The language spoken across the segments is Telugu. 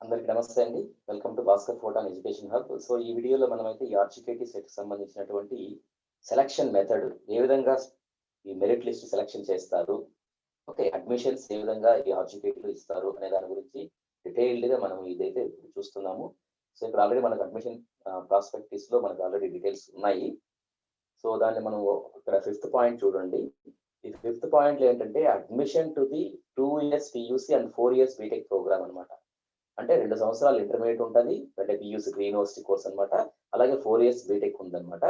అందరికి నమస్తే అండి. Welcome to Bhaskar photon education hub. So ఈ వీడియోలో మనమైతే ఈ ఆర్జికేటీ సెట్ సంబంధించినటువంటి సెలక్షన్ మెథడ్ ఏ విధంగా ఈ మెరిట్ లిస్ట్ సెలక్షన్ చేస్తారు, ఓకే, అడ్మిషన్స్ ఏ విధంగా ఈ ఆర్జికేటీలో ఇస్తారు అనే దాని గురించి డీటెయిల్డ్గా మనం ఇదైతే చూస్తున్నాము. సో ఇక్కడ ఆల్రెడీ మనకు అడ్మిషన్ ప్రాస్పెక్టిస్ లో మనకు ఆల్రెడీ డీటెయిల్స్ ఉన్నాయి. సో దాన్ని మనం ఇక్కడ 5th పాయింట్ చూడండి. ఈ 5th పాయింట్ ఏంటంటే admission to the 2 years PUC and 4 years BTech program అనమాట. అంటే 2 సంవత్సరాలు ఇంటర్మీడియట్ ఉంటుంది, అంటే పియూసీ ప్రీ యూనివర్సిటీ కోర్స్ అనమాట. అలాగే 4 years బీటెక్ ఉందన్నమాట.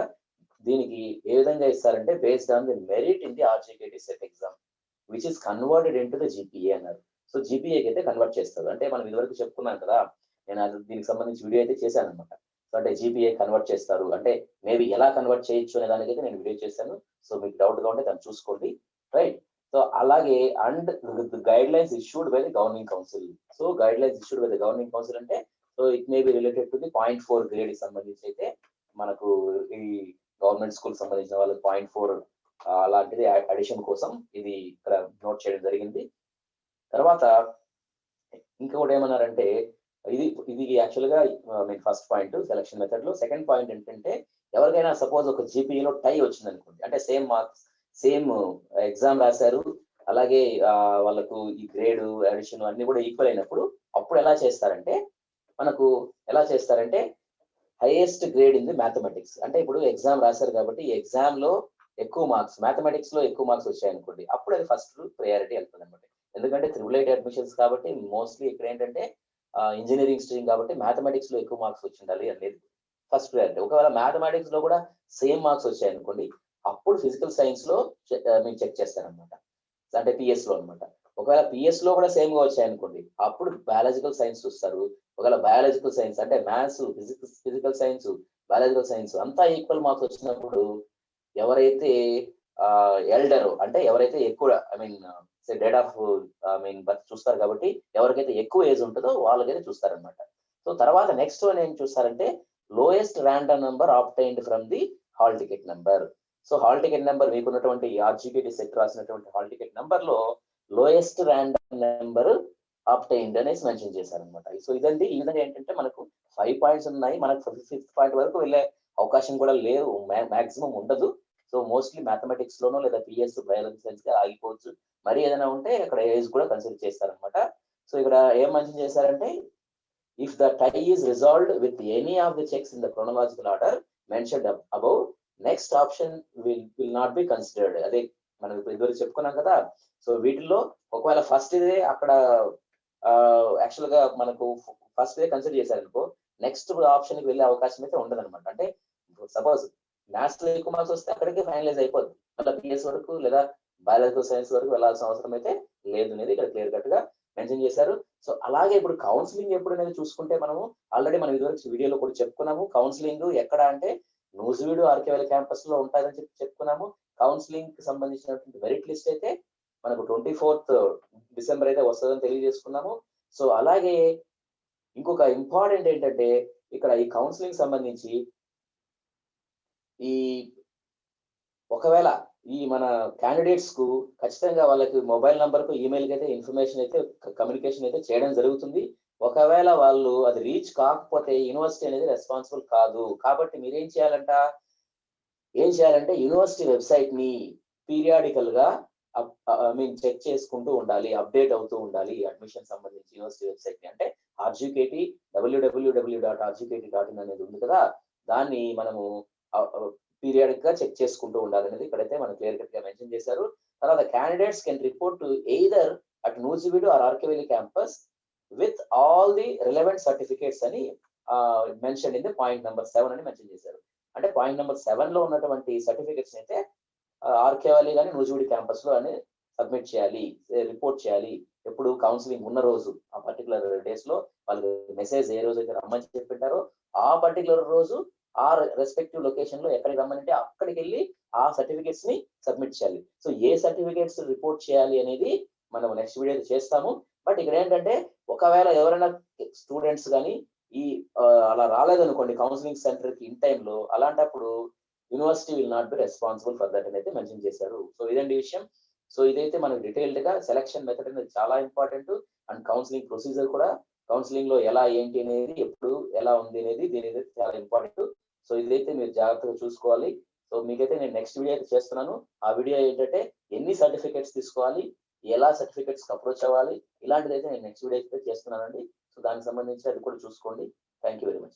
దీనికి ఏ విధంగా ఇస్తారంటే based on the merit in the RGKT set exam which is converted in to the GPA అన్నారు. సో జీపీఏకి అయితే కన్వర్ట్ చేస్తారు. అంటే మనం ఇదివరకు చెప్పుకున్నాం కదా, నేను దీనికి సంబంధించి వీడియో అయితే చేశాను అనమాట. సో అంటే జీపీఏ కన్వర్ట్ చేస్తారు అంటే మేబీ ఎలా కన్వర్ట్ చేయొచ్చు అనే దానికైతే నేను వీడియో చేశాను. సో మీకు డౌట్గా ఉంటే దాన్ని చూసుకోండి, రైట్. సో అలాగే and guidelines issued by the governing council. So guidelines issued by the governing council అంటే so it may be related to the 0.4 grade సంబంధించి అయితే మనకు ఈ గవర్నమెంట్ స్కూల్ సంబంధించిన వాళ్ళకి 0.4 అలాంటిది అడిషన్ కోసం ఇది ఇక్కడ నోట్ చేయడం జరిగింది. తర్వాత ఇంకొకటి ఏమన్నారంటే ఇది ఇది యాక్చువల్గా మీకు ఫస్ట్ పాయింట్ సెలక్షన్ మెథడ్ లో. సెకండ్ పాయింట్ ఏంటంటే ఎవరికైనా సపోజ్ ఒక జీపీఏలో టై వచ్చింది అనుకోండి, అంటే సేమ్ మార్క్స్ సేమ్ ఎగ్జామ్ రాశారు, అలాగే వాళ్ళకు ఈ గ్రేడ్ అడిషన్ అన్ని కూడా ఈక్వల్ అయినప్పుడు అప్పుడు ఎలా చేస్తారంటే highest grade in the mathematics. అంటే ఇప్పుడు ఎగ్జామ్ రాశారు కాబట్టి ఈ ఎగ్జామ్ లో ఎక్కువ మార్క్స్ మ్యాథమెటిక్స్ లో ఎక్కువ మార్క్స్ వచ్చాయి అనుకోండి, అప్పుడు అది ఫస్ట్ ప్రయారిటీ వెళ్తుంది అనమాట. ఎందుకంటే 888 అడ్మిషన్స్ కాబట్టి మోస్ట్లీ ఇక్కడ ఏంటంటే ఇంజనీరింగ్ స్ట్రీమ్ కాబట్టి మ్యాథమెటిక్స్ లో ఎక్కువ మార్క్స్ వచ్చి ఉండాలి అనేది ఫస్ట్ ప్రయారిటీ. ఒకవేళ మ్యాథమెటిక్స్ లో కూడా సేమ్ మార్క్స్ వచ్చాయి అనుకోండి, అప్పుడు ఫిజికల్ సైన్స్ లో మీరు చెక్ చేస్తారనమాట, అంటే పిఎస్ లో అనమాట. ఒకవేళ పిఎస్ లో కూడా సేమ్ గా వచ్చాయనుకోండి, అప్పుడు బయాలజికల్ సైన్స్ చూస్తారు. ఒకవేళ బయాలజికల్ సైన్స్ అంటే maths, physical science, biological science అంతా ఈక్వల్ మార్క్స్ వచ్చినప్పుడు ఎవరైతే ఎల్డర్ అంటే ఎవరైతే ఎక్కువ డేట్ ఆఫ్ బర్త్ చూస్తారు కాబట్టి ఎవరికైతే ఎక్కువ ఏజ్ ఉంటుందో వాళ్ళకైతే చూస్తారనమాట. సో తర్వాత నెక్స్ట్ వన్ ఏం చూస్తారంటే lowest random number obtained from the hall ticket number. So hall ticket number మీకున్నటువంటి ఆర్జికేటీ సెట్ రాసినటువంటి హాల్ టికెట్ నెంబర్ లో లోయెస్ట్ ర్యాండమ్ నెంబర్ ఆబ్టైన్డ్ అనేసి మెన్షన్ చేశారనమాట. సో ఇదండి. ఈ విధంగా ఏంటంటే మనకు 5 పాయింట్స్ ఉన్నాయి. మనకు 5th పాయింట్ వరకు వెళ్ళే అవకాశం కూడా లేదు, మాక్సిమం ఉండదు. సో మోస్ట్లీ మ్యాథమెటిక్స్ లోనో లేదా పిఎస్ బయాలజీ సైన్స్ గా ఆగిపోవచ్చు. మరి ఏదైనా ఉంటే అక్కడ ఏజ్ కూడా కన్సిడర్ చేస్తారనమాట. సో ఇక్కడ ఏం మెన్షన్ చేశారంటే if the tie is resolved with any of the checks in the chronological order mentioned above, next option will not be considered. అదే మనం ఇప్పుడు ఇదివరకు చెప్పుకున్నాం కదా. సో వీటిల్లో ఒకవేళ ఫస్ట్ ఇదే అక్కడ యాక్చువల్ గా మనకు ఫస్ట్ ఇదే కన్సిడర్ చేశారనుకో, నెక్స్ట్ ఆప్షన్ కి వెళ్ళే అవకాశం అయితే ఉండదు అనమాట. అంటే సపోజ్ మ్యాథ్స్ లో ఎక్కువ మార్క్స్ వస్తే అక్కడికే ఫైనలైజ్ అయిపోద్ది, మళ్ళీ పిఎస్ వరకు లేదా బయాలజికల్ సైన్స్ వరకు వెళ్ళాల్సిన అవసరం అయితే లేదు అనేది ఇక్కడ క్లియర్ కట్ గా మెన్షన్ చేశారు. సో అలాగే ఇప్పుడు కౌన్సిలింగ్ ఎప్పుడు అనేది చూసుకుంటే మనము ఆల్రెడీ మనం ఇదివరకు వీడియోలో కూడా చెప్పుకున్నాము. కౌన్సిలింగ్ ఎక్కడ అంటే నూజివీడు ఆర్కేవెల్ క్యాంపస్ లో ఉంటుందని చెప్పుకున్నాము. కౌన్సిలింగ్ కి సంబంధించినటువంటి మెరిట్ లిస్ట్ అయితే మనకు 24th డిసెంబర్ అయితే వస్తుందని తెలియజేసుకున్నాము. సో అలాగే ఇంకొక ఇంపార్టెంట్ ఏంటంటే ఇక్కడ ఈ కౌన్సిలింగ్ సంబంధించి ఈ ఒకవేళ ఈ మన క్యాండిడేట్స్ కు ఖచ్చితంగా వాళ్ళకి మొబైల్ నంబర్ కు ఈమెయిల్ కి అయితే ఇన్ఫర్మేషన్ అయితే కమ్యూనికేషన్ అయితే చేయడం జరుగుతుంది. ఒకవేళ వాళ్ళు అది రీచ్ కాకపోతే యూనివర్సిటీ అనేది రెస్పాన్సిబుల్ కాదు. కాబట్టి మీరేం చేయాలంటే యూనివర్సిటీ వెబ్సైట్ ని పీరియాడికల్ గా చెక్ చేసుకుంటూ ఉండాలి, అప్డేట్ అవుతూ ఉండాలి. అడ్మిషన్ సంబంధించి యూనివర్సిటీ వెబ్సైట్ ని అంటే ఆర్జికేటీ www.rgkt.in అనేది ఉంది కదా, దాన్ని మనము పీరియాడిక్ గా చెక్ చేసుకుంటూ ఉండాలనేది ఇక్కడైతే మనం క్లియర్ కట్ గా మెన్షన్ చేశారు. తర్వాత candidates can report to either at Nuzvid or RK Valley campus with all the relevant certificates అని mention in the point number 7 అని మెన్షన్ చేశారు. అంటే పాయింట్ నెంబర్ 7 లో ఉన్నటువంటి సర్టిఫికేట్స్ అయితే ఆర్కేవెల్ కానీ నూజివీడు క్యాంపస్ లో అని సబ్మిట్ చేయాలి, రిపోర్ట్ చేయాలి. ఎప్పుడు కౌన్సిలింగ్ ఉన్న రోజు ఆ పర్టికులర్ డేస్ లో వాళ్ళకి మెసేజ్ ఏ రోజు అయితే రమ్మని చెప్పింటారో ఆ పర్టికులర్ రోజు ఆ రెస్పెక్టివ్ లొకేషన్ లో ఎక్కడికి రమ్మనంటే అక్కడికి వెళ్ళి ఆ సర్టిఫికేట్స్ ని సబ్మిట్ చేయాలి. సో ఏ సర్టిఫికేట్స్ రిపోర్ట్ చేయాలి అనేది మనం నెక్స్ట్ వీడియో చేస్తాము. బట్ ఇక్కడ ఏంటంటే ఒకవేళ ఎవరైనా స్టూడెంట్స్ కానీ ఈ అలా రాలేదనుకోండి కౌన్సిలింగ్ సెంటర్ కి ఇన్ టైంలో, అలాంటప్పుడు university will not be responsible for that అనేది మెన్షన్ చేశారు. సో ఇదండి విషయం. సో ఇదైతే మనకు డీటెయిల్డ్ గా సెలక్షన్ మెథడ్ అనేది చాలా ఇంపార్టెంట్ అండ్ కౌన్సిలింగ్ ప్రొసీజర్ కూడా కౌన్సిలింగ్ లో ఎలా ఏంటి అనేది, ఎప్పుడు ఎలా ఉంది అనేది దీని చాలా ఇంపార్టెంట్. సో ఇదైతే మీరు జాగ్రత్తగా చూసుకోవాలి. సో మీకైతే నేను నెక్స్ట్ వీడియో అయితే చేస్తున్నాను. ఆ వీడియో ఏంటంటే ఎన్ని సర్టిఫికేట్స్ తీసుకోవాలి, ఎలా సర్టిఫికేట్స్ అప్రోచ్ అవ్వాలి, ఇలాంటిదైతే నేను నెక్స్ట్ వీడియో అయితే చేస్తున్నానండి. సో దానికి సంబంధించి అది కూడా చూసుకోండి. Thank you very much.